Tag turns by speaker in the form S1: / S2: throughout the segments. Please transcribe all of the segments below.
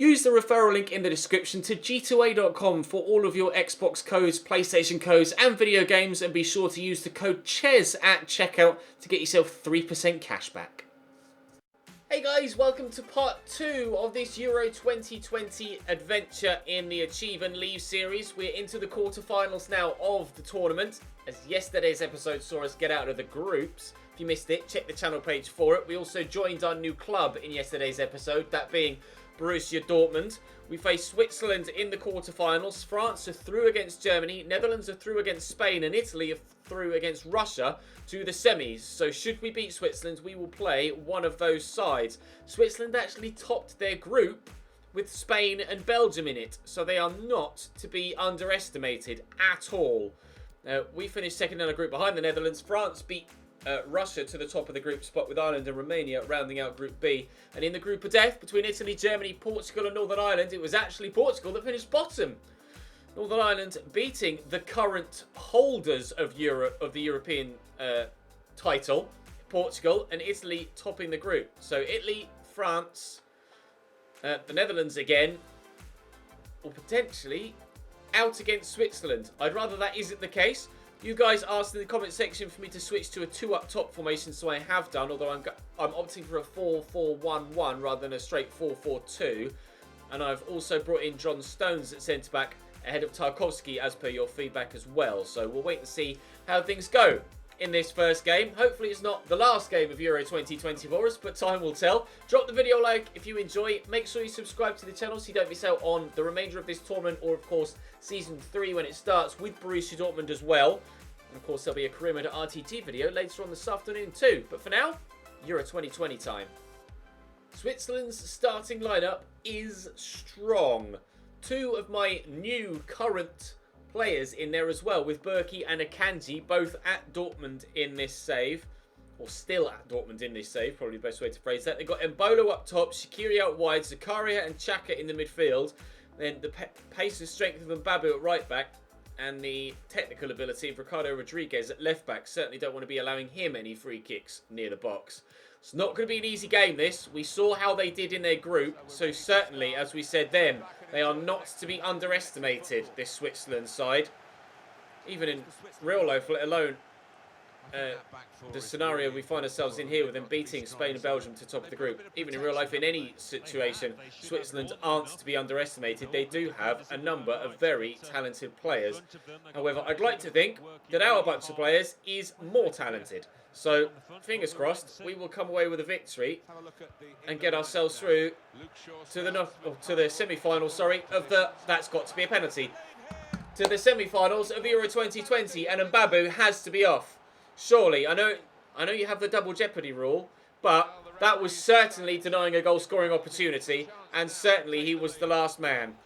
S1: Use the referral link in the description to g2a.com for all of your Xbox codes, PlayStation codes and video games, and be sure to use the code CHES at checkout to get yourself 3% cash back. Hey guys, welcome to part 2 of this Euro 2020 adventure in the Achieve and Leave series. We're into the quarterfinals now of the tournament, as yesterday's episode saw us get out of the groups. If you missed it, check the channel page for it. We also joined our new club in yesterday's episode, that being Borussia Dortmund. We face Switzerland in the quarterfinals. France are through against Germany. Netherlands are through against Spain. And Italy are through against Russia to the semis. So should we beat Switzerland, we will play one of those sides. Switzerland actually topped their group with Spain and Belgium in it. So they are not to be underestimated at all. We finished second in a group behind the Netherlands. France beat Russia to the top of the group spot, with Ireland and Romania rounding out Group B. And in the group of death between Italy, Germany, Portugal and Northern Ireland, it was actually Portugal that finished bottom. Northern Ireland beating the current holders of the European title, Portugal, and Italy topping the group. So Italy, France, the Netherlands again, or potentially out against Switzerland. I'd rather that isn't the case. You guys asked in the comment section for me to switch to a 2 up top formation, so I have done, although I'm opting for a 4-4-1-1 rather than a straight 4-4-2. And I've also brought in John Stones at centre-back ahead of Tarkowski as per your feedback as well. So we'll wait and see how things go in this first game. Hopefully it's not the last game of Euro 2020 for us, but time will tell. Drop the video a like if you enjoy. Make sure you subscribe to the channel so you don't miss out on the remainder of this tournament, or of course Season 3 when it starts with Borussia Dortmund as well. And of course there'll be a Career Mode RTG video later on this afternoon too. But for now, Euro 2020 time. Switzerland's starting lineup is strong. 2 of my new current players in there as well, with Berkey and Akanji both at Dortmund in this save, or still at Dortmund in this save, probably the best way to phrase that. They've got Mbolo up top, Shaqiri out wide, Zakaria and Xhaka in the midfield, then the pace and strength of Mbabu at right back, and the technical ability of Ricardo Rodriguez at left back. Certainly don't want to be allowing him any free kicks near the box. It's not going to be an easy game, this. We saw how they did in their group, so certainly, as we said then, they are not to be underestimated, this Switzerland side. Even in real life, let alone the scenario we find ourselves in here with them beating Spain and Belgium to top of the group. Even in real life, in any situation, Switzerland aren't to be underestimated. They do have a number of very talented players. However, I'd like to think that our bunch of players is more talented. So, fingers crossed, we will come away with a victory and get ourselves through to the semi-final, of the, that's got to be a penalty, to the semi-finals of Euro 2020, and Mbabu has to be off. Surely, I know you have the double jeopardy rule, but that was certainly denying a goal-scoring opportunity, and certainly he was the last man.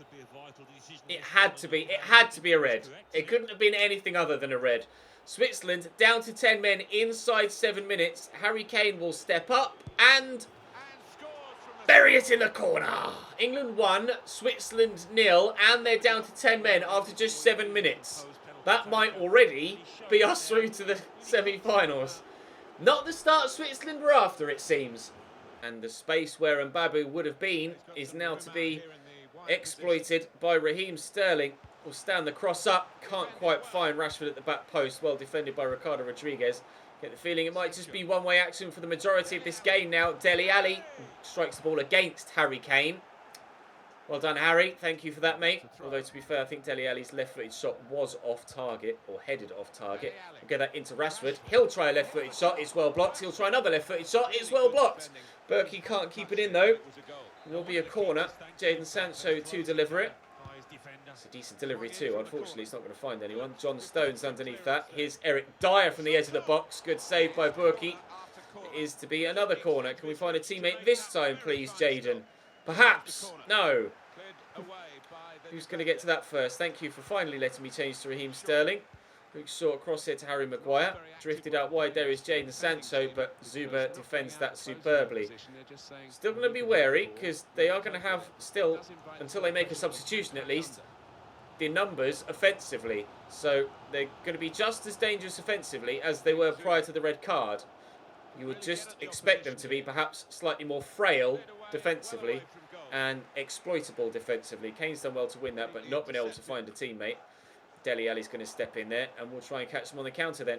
S1: It had to be a red. It couldn't have been anything other than a red. Switzerland down to 10 men inside 7 minutes. Harry Kane will step up and bury it in the corner. England 1, Switzerland 0, and they're down to 10 men after just 7 minutes. That might already be us through to the semi-finals. Not the start Switzerland were after, it seems. And the space where Mbabu would have been is now to be exploited by Raheem Sterling. Will stand the cross up. Can't quite find Rashford at the back post. Well defended by Ricardo Rodriguez. Get the feeling it might just be one-way action for the majority of this game now. Dele Alli strikes the ball against Harry Kane. Well done, Harry. Thank you for that, mate. Although, to be fair, I think Dele Alli's left-footed shot was off target, or headed off target. We'll get that into Rashford. He'll try a left-footed shot. It's well blocked. He'll try another left-footed shot. It's well blocked. Berkey can't keep it in, though. There'll be a corner. Jadon Sancho to deliver it. It's a decent delivery too. Unfortunately, he's not going to find anyone. John Stones underneath that. Here's Eric Dyer from the edge of the box. Good save by Berkey. It is to be another corner. Can we find a teammate this time, please, Jadon? Perhaps. No. Who's going to get to that first? Thank you for finally letting me change to Raheem Sterling. Luke short cross here to Harry Maguire. Drifted out wide there is Jadon Sancho, but Zuba defends that superbly. Still going to be wary, because they are going to have still, until they make a substitution at least, the numbers offensively. So they're going to be just as dangerous offensively as they were prior to the red card. You would just expect them to be perhaps slightly more frail defensively. and exploitable defensively. Kane's done well to win that, but not been able to find a teammate. Dele Alli's going to step in there, and we'll try and catch him on the counter then.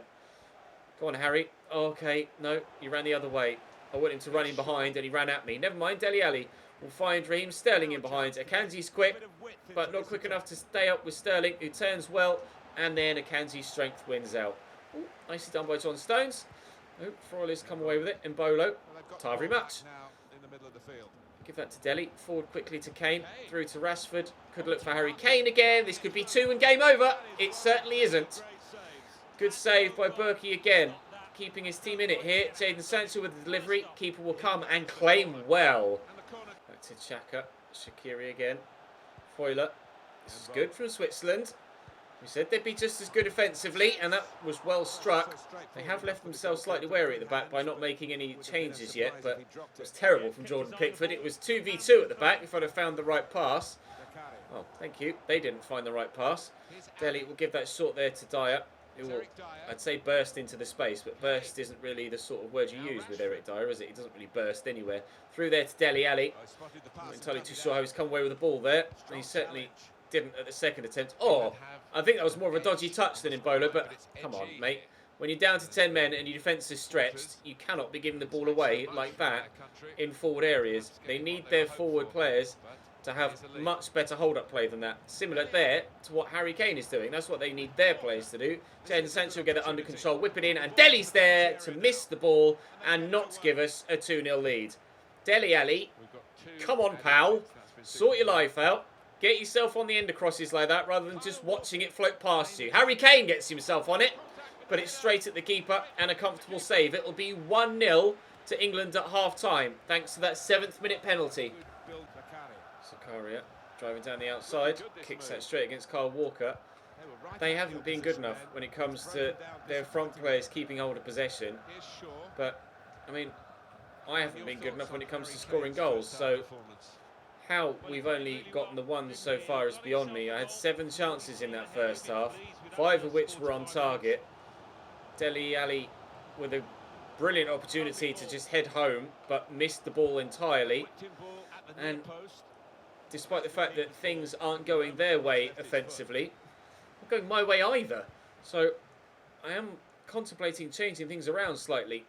S1: Go on, Harry. Okay, no, he ran the other way. I want him to run in behind, and he ran at me. Never mind, Dele Alli will find Raheem Sterling in behind. Akanji's quick, but not quick enough to stay up with Sterling, who turns well, and then Akanji's strength wins out. Ooh, nicely done by John Stones. Oh, Froyle's come away with it. And Bolo, tired very much. Give that to Dele. Forward quickly to Kane. Through to Rashford. Could look for Harry Kane again. This could be 2 and game over. It certainly isn't. Good save by Berkey again. Keeping his team in it here. Jadon Sancho with the delivery. Keeper will come and claim well. Back to Xhaka. Shaqiri again. Foyler. This is good from Switzerland. We said they'd be just as good offensively, and that was well struck. They have left themselves slightly wary at the back by not making any changes yet, but it was terrible from Jordan Pickford. It was 2v2 at the back if I'd have found the right pass. Oh, thank you. They didn't find the right pass. Dele will give that short there to Dyer, who will, I'd say, burst into the space, but burst isn't really the sort of word you use with Eric Dyer, is it? He doesn't really burst anywhere. Through there to Dele Alli. I'm not entirely too sure how he's come away with the ball there. And he certainly didn't at the second attempt. Oh, I think that was more of a dodgy touch than in Bolo, but come on, mate. When you're down to 10 men and your defence is stretched, you cannot be giving the ball away like that in forward areas. They need their forward players to have much better hold-up play than that. Similar there to what Harry Kane is doing. That's what they need their players to do. Jadon Sancho will get it under control, whip it in, and Dele's there to miss the ball and not give us a 2-0 lead. Dele Alli, come on, pal. Sort your life out. Get yourself on the end of crosses like that rather than just watching it float past you. Harry Kane gets himself on it, but it's straight at the keeper and a comfortable save. It'll be 1-0 to England at half-time, thanks to that 7th minute penalty. Zakaria driving down the outside, kicks that straight against Kyle Walker. They haven't been good enough when it comes to their front players keeping hold of possession. But, I mean, I haven't been good enough when it comes to scoring goals, so how we've only gotten the one so far is beyond me. I had 7 chances in that first half, 5 of which were on target. Dele Alli with a brilliant opportunity to just head home, but missed the ball entirely. And despite the fact that things aren't going their way offensively, not going my way either. So I am contemplating changing things around slightly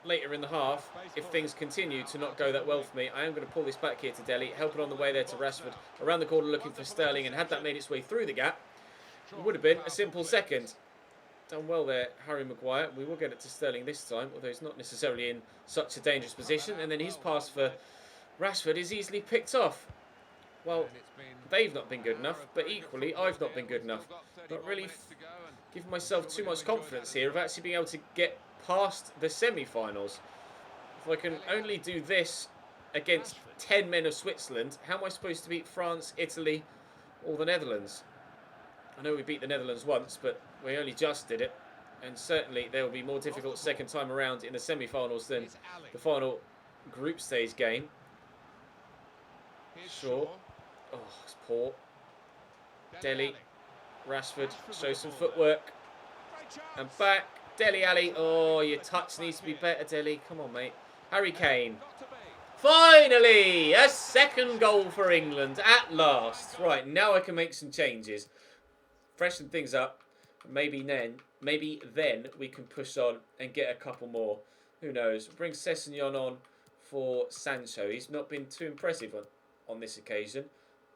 S1: later in the half. If things continue to not go that well for me, I am going to pull this back here to Dele, help it on the way there to Rashford, around the corner looking for Sterling, and had that made its way through the gap, it would have been a simple second. Done well there, Harry Maguire. We will get it to Sterling this time, although he's not necessarily in such a dangerous position. And then his pass for Rashford is easily picked off. Well, they've not been good enough, but equally, I've not been good enough. Not really giving myself too much confidence here of actually being able to get past the semi-finals. If I can only do this against 10 men of Switzerland, how am I supposed to beat France, Italy, or the Netherlands? I know we beat the Netherlands once, but we only just did it. And certainly there will be more difficult second time around in the semi-finals than the final group stage game. Sure. Oh, it's poor. Dele, Rashford, show some footwork. And back. Dele Alli. Oh, your touch needs to be better, Dele. Come on, mate. Harry Kane. Finally! A second goal for England at last. Right, now I can make some changes. Freshen things up. Maybe then we can push on and get a couple more. Who knows? We'll bring Sessegnon on for Sancho. He's not been too impressive on this occasion.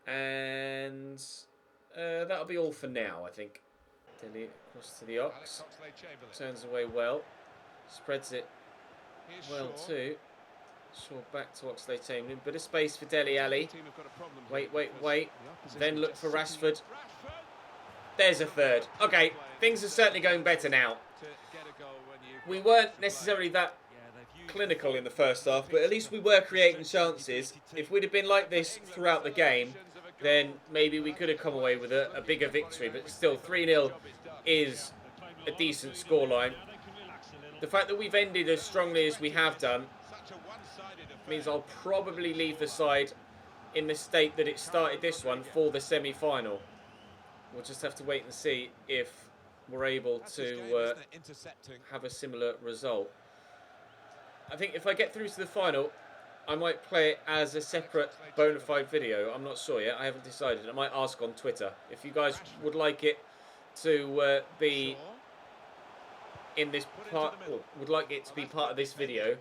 S1: And that'll be all for now, I think. Dele across to the Ox. Turns away well. Spreads it well too. Shaw back to Oxlade-Chamberlain. Bit of space for Dele Alli. Wait. Then look for Rashford. There's a third. Okay, things are certainly going better now. We weren't necessarily that clinical in the first half, but at least we were creating chances. If we'd have been like this throughout the game, then maybe we could have come away with a bigger victory. But still, 3-0 is a decent scoreline. The fact that we've ended as strongly as we have done means I'll probably leave the side in the state that it started this one for the semi-final. We'll just have to wait and see if we're able to have a similar result. I think if I get through to the final, I might play it as a separate bona fide video. I'm not sure yet. I haven't decided. I might ask on Twitter if you guys would like it to be in this part, or would like it to be part of this video,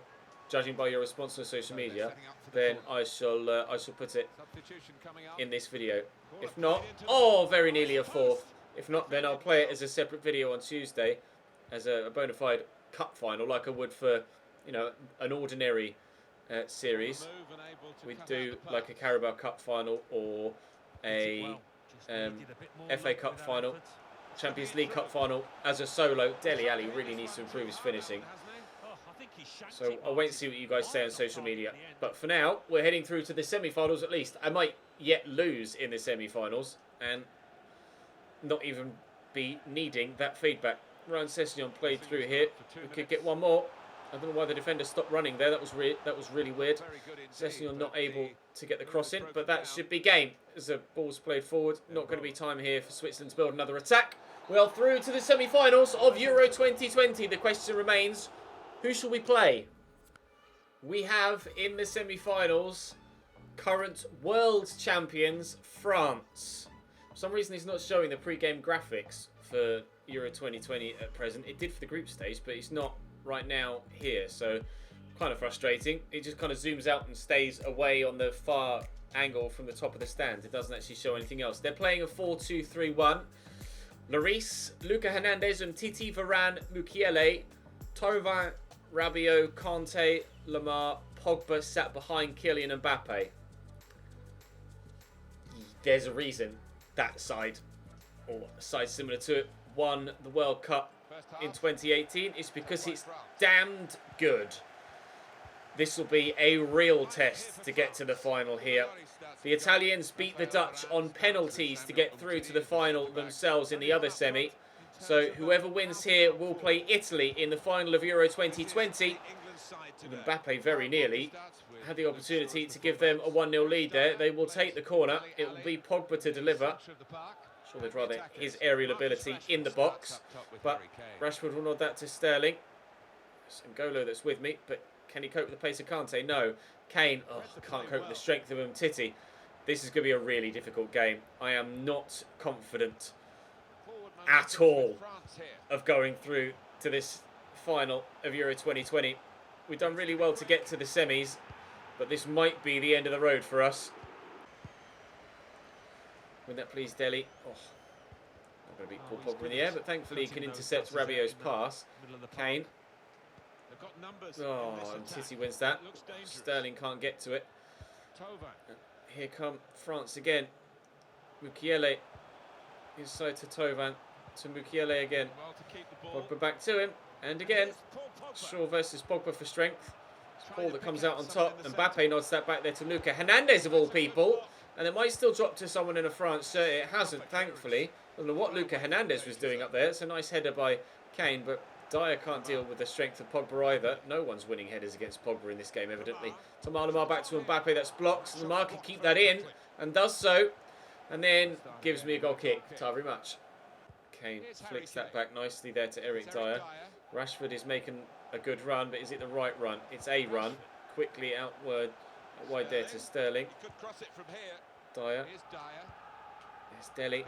S1: judging by your response on social media, then I shall put it in this video. If not, oh, very nearly a fourth. If not, then I'll play it as a separate video on Tuesday, as a bona fide cup final, like I would for, you know, an ordinary series. We'd do like a Carabao Cup final or a FA Cup final, Champions League Cup final as a solo. Dele Alli really needs to improve his finishing. So I'll wait and see what you guys say on social media. But for now, we're heading through to the semi-finals at least. I might yet lose in the semi-finals and not even be needing that feedback. Ryan Sessegnon played through here. We could get one more. I don't know why the defender stopped running there. That was really weird. Sessegnon not able to get the cross in, but that should be game as the ball's played forward. Not going to be time here for Switzerland to build another attack. Well, through to the semi-finals of Euro 2020. The question remains, who shall we play? We have in the semi-finals current world champions France. For some reason, it's not showing the pre-game graphics for Euro 2020 at present. It did for the group stage, but it's not right now here, so kind of frustrating. It just kind of zooms out and stays away on the far angle from the top of the stand. It doesn't actually show anything else. They're playing a 4-2-3-1. Lloris, Luca Hernandez and Titi, Varane, Mukiele, Thauvin, Rabiot, Kanté, Lamar, Pogba sat behind Kylian Mbappe. There's a reason that side, or a side similar to it, won the World Cup in 2018. It's because it's damned good. This will be a real test to get to the final here. The Italians beat the Dutch on penalties to get through to the final themselves in the other semi. So whoever wins here will play Italy in the final of Euro 2020. Mbappe very nearly had the opportunity to give them a 1-0 lead there. They will take the corner. It will be Pogba to deliver. Sure, they'd rather his aerial ability in the box, but Rashford will nod that to Sterling. It's N'Golo that's with me, but can he cope with the pace of Kanté? No. Kane, oh, can't cope with the strength of Umtiti. This is going to be a really difficult game. I am not confident at all of going through to this final of Euro 2020. We've done really well to get to the semis, but this might be the end of the road for us. Wouldn't that please Dele? Oh, not going to beat Paul Pogba in the air, but thankfully he can intercept Rabiot's pass. Kane. Oh, and Titi wins that. Sterling can't get to it. Here come France again. Mukiele inside to Thauvin. To Mukiele again. Pogba back to him. And again. Shaw versus Pogba for strength. It's Paul that comes out on top. Mbappe nods that back there to Luca Hernandez of all people. And it might still drop to someone in a France shirt. It hasn't, thankfully. I don't know what Luca Hernandez was doing up there. It's a nice header by Kane, but Dyer can't deal with the strength of Pogba either. No one's winning headers against Pogba in this game, evidently. Lamar back to Mbappe. That's blocked. Lamar can keep that in, and does so. And then gives me a goal kick. Not very much. Kane flicks that back nicely there to Eric Dyer. Rashford is making a good run, but is it the right run? It's a run. Quickly outward, wide there to Sterling. Dyer. There's Dele.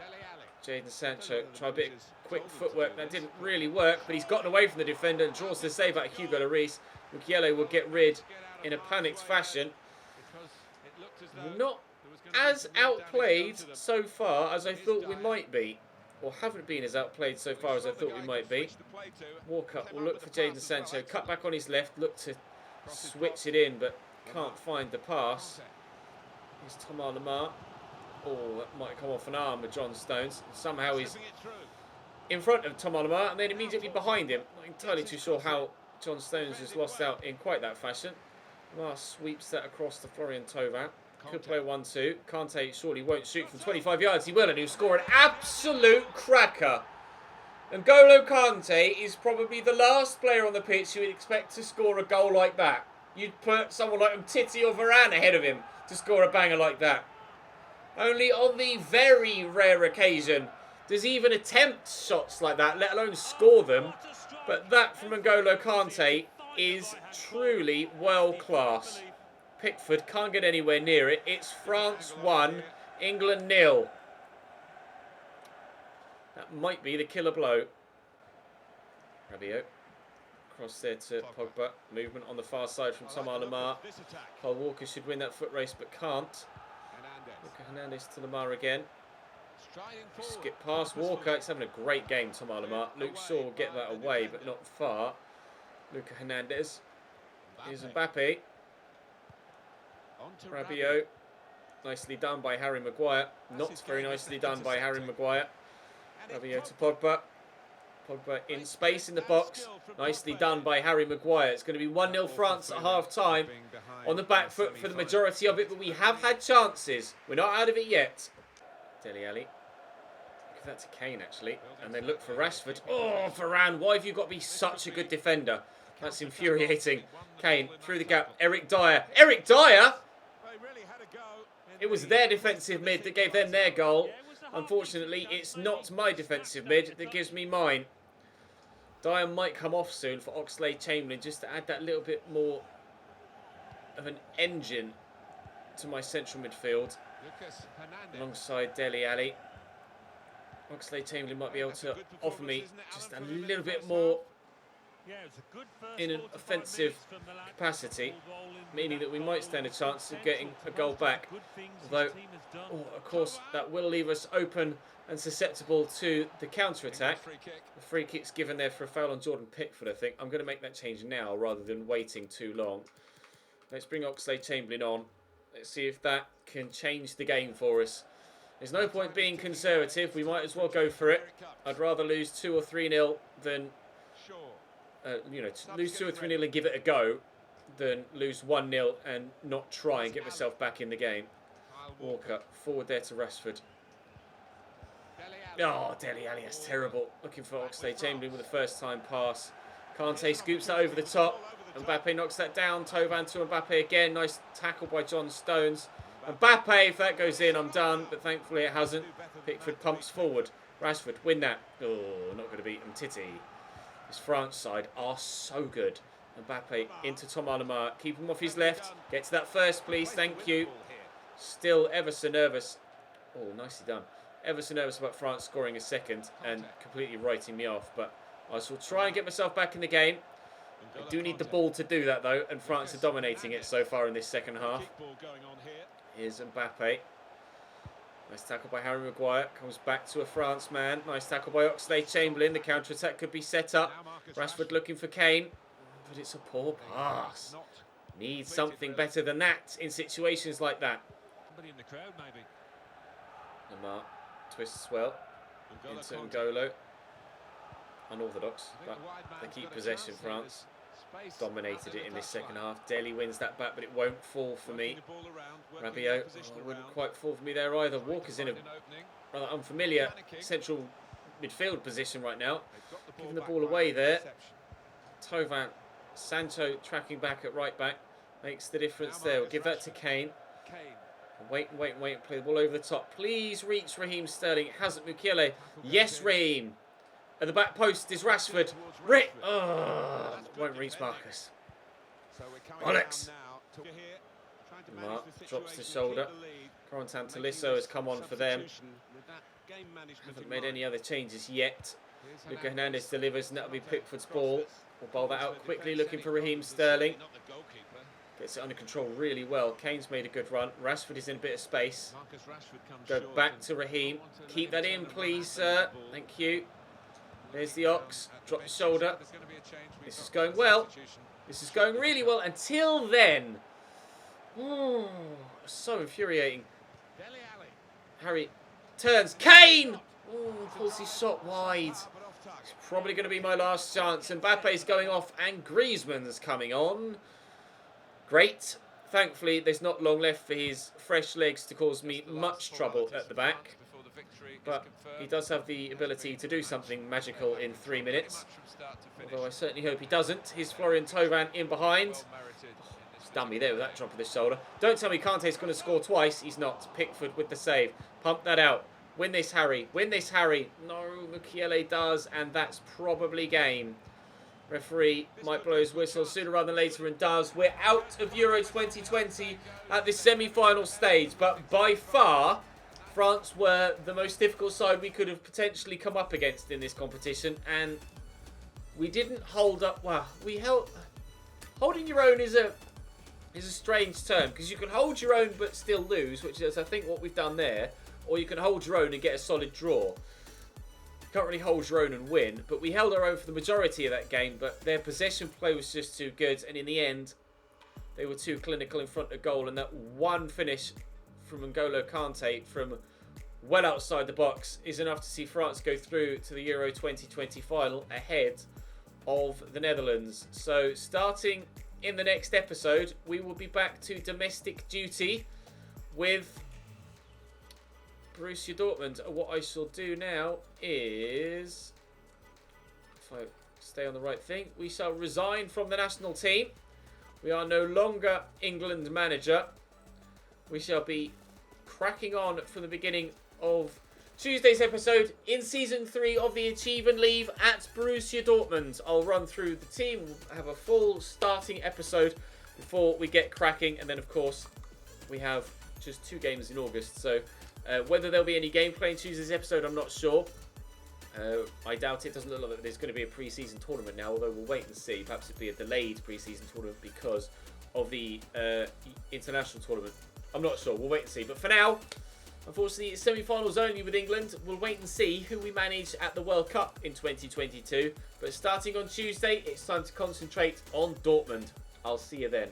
S1: Jadon Sancho. Try a bit of quick footwork. That didn't really work, but he's gotten away from the defender and draws the save out of Hugo Lloris. Mukiele will get rid in a panicked fashion. Not as outplayed so far as I thought we might be. Or haven't been as outplayed so far as I thought we might be. Walker will look for Jadon Sancho. Cut back on his left. Look to switch it in, but can't find the pass. Here's Thomas Lemar. Oh, that might come off an arm with John Stones. Somehow he's in front of Thomas Lemar and then immediately behind him. Not entirely too sure how John Stones has lost out in quite that fashion. Lemar sweeps that across to Florian Thauvin. Could play 1-2. Kanté surely won't shoot from 25 yards. He will, and he'll score an absolute cracker. N'Golo Kanté is probably the last player on the pitch you would expect to score a goal like that. You'd put someone like Umtiti or Varane ahead of him to score a banger like that. Only on the very rare occasion does he even attempt shots like that, let alone score them. But that from N'Golo Kanté is truly world class. Pickford can't get anywhere near it. It's France 1, England 0. That might be the killer blow. Rabiot. Cross there to Pogba. Movement on the far side from Tom Lamar. Kyle Walker should win that foot race but can't. Luka Hernandez to Lamar again. Skip past Walker. It's having a great game, Tom Lamar. Luke Shaw will get that away but not far. Luka Hernandez. Here's Mbappe. Rabiot. Nicely done by Harry Maguire. Not very nicely done by Harry Maguire. Rabiot to Pogba. Pogba in space in the box. Nicely done by Harry Maguire. It's going to be 1-0 France at half-time. On the back foot for the majority of it, but we have had chances. We're not out of it yet. Dele Alli. Give that to Kane, actually. And then look for Rashford. Oh, Varane, why have you got to be such a good defender? That's infuriating. Kane through the gap. Eric Dyer. Eric Dyer? It was their defensive mid that gave them their goal. Unfortunately, it's not my defensive mid that gives me mine. Dyer might come off soon for Oxlade-Chamberlain just to add that little bit more of an engine to my central midfield. Alongside Dele Alli. Oxlade-Chamberlain might be able to offer me just a little bit more in an offensive capacity, meaning that we might stand a chance of getting a goal back. Although, of course, that will leave us open and susceptible to the counter-attack. The free kick's given there for a foul on Jordan Pickford, I think. I'm going to make that change now rather than waiting too long. Let's bring Oxlade-Chamberlain on. Let's see if that can change the game for us. There's no point being conservative. We might as well go for it. I'd rather lose 2 or 3-0 than... lose 2 or 3-0 and give it a go than lose 1-0 and not try and get myself back in the game. Walker, forward there to Rashford. Oh, Dele Alli, that's terrible. Looking for Oxlade-Chamberlain with a first-time pass. Kante scoops that over the top. Mbappe knocks that down. Thauvin to Mbappe again. Nice tackle by John Stones. Mbappe, if that goes in, I'm done. But thankfully it hasn't. Pickford pumps forward. Rashford, win that. Oh, not going to beat him. Titty. This France side are so good. Mbappe into Tom Lamar. Keep him off his left. Get to that first, please. Thank you. Still ever so nervous. Oh, nicely done. Ever so nervous about France scoring a second and completely writing me off. But I shall try and get myself back in the game. I do need the ball to do that, though. And France are dominating it so far in this second half. Here's Mbappe. Nice tackle by Harry Maguire. Comes back to a France man. Nice tackle by Oxlade-Chamberlain. The counter-attack could be set up. Rashford looking for Kane. But it's a poor pass. Needs something better than that in situations like that. Lamar twists well. Into N'Golo. Unorthodox. But they keep possession, France. Dominated it in this second half. Dele wins that back, but it won't fall for me. Rabiot wouldn't quite fall for me there either. Walker's in a rather unfamiliar central midfield position right now. Giving the ball away there. Thauvin, Sancho tracking back at right back. Makes the difference there. We'll give that to Kane. Wait. Play the ball over the top. Please reach Raheem Sterling. It hasn't. Mukiele. Yes, Raheem. At the back post is Rashford. Won't reach Marcus. Alex. Mark drops the shoulder. Corentin Tolisso has come on for them. Haven't made any other changes yet. Luka Hernandez delivers, and that'll be Pickford's ball. We'll bowl that out quickly, looking for Raheem Sterling. Gets it under control really well. Kane's made a good run. Rashford is in a bit of space. Go back to Raheem. Keep that in, please, sir. Thank you. There's the Ox. Drop the shoulder. This is going well. This is going really well until then. Oh, so infuriating. Harry turns. Kane! Oh, pulls his shot wide. It's probably going to be my last chance. Mbappe's going off and Griezmann's coming on. Great. Thankfully, there's not long left for his fresh legs to cause me much trouble at the back. But he does have the ability to do something magical in 3 minutes. Although I certainly hope he doesn't. Here's Florian Thauvin in behind. He's done me there with that drop of the shoulder. Don't tell me Kante's going to score twice. He's not. Pickford with the save. Pump that out. Win this, Harry. Win this, Harry. No, Mukiele does. And that's probably game. Referee might blow his whistle sooner rather than later and does. We're out of Euro 2020 at this semi-final stage, but by far France were the most difficult side we could have potentially come up against in this competition, and we didn't hold up. Well, we held. Holding your own is a strange term, because you can hold your own but still lose, which is I think what we've done there, or you can hold your own and get a solid draw. You can't really hold your own and win, but we held our own for the majority of that game, but their possession play was just too good, and in the end they were too clinical in front of goal, and that one finish from N'Golo Kante from well outside the box is enough to see France go through to the Euro 2020 final ahead of the Netherlands. So starting in the next episode, we will be back to domestic duty with Borussia Dortmund. What I shall do now is, if I stay on the right thing, we shall resign from the national team. We are no longer England manager. We shall be cracking on from the beginning of Tuesday's episode in Season 3 of the Achieve and Leave at Borussia Dortmund. I'll run through the team, we'll have a full starting episode before we get cracking, and then of course we have just 2 games in August, so whether there'll be any gameplay in Tuesday's episode, I'm not sure. I doubt it. Doesn't look like there's going to be a pre-season tournament now, although we'll wait and see. Perhaps it'll be a delayed pre-season tournament because of the international tournament. I'm not sure. We'll wait and see. But for now, unfortunately, it's semi-finals only with England. We'll wait and see who we manage at the World Cup in 2022. But starting on Tuesday, it's time to concentrate on Dortmund. I'll see you then.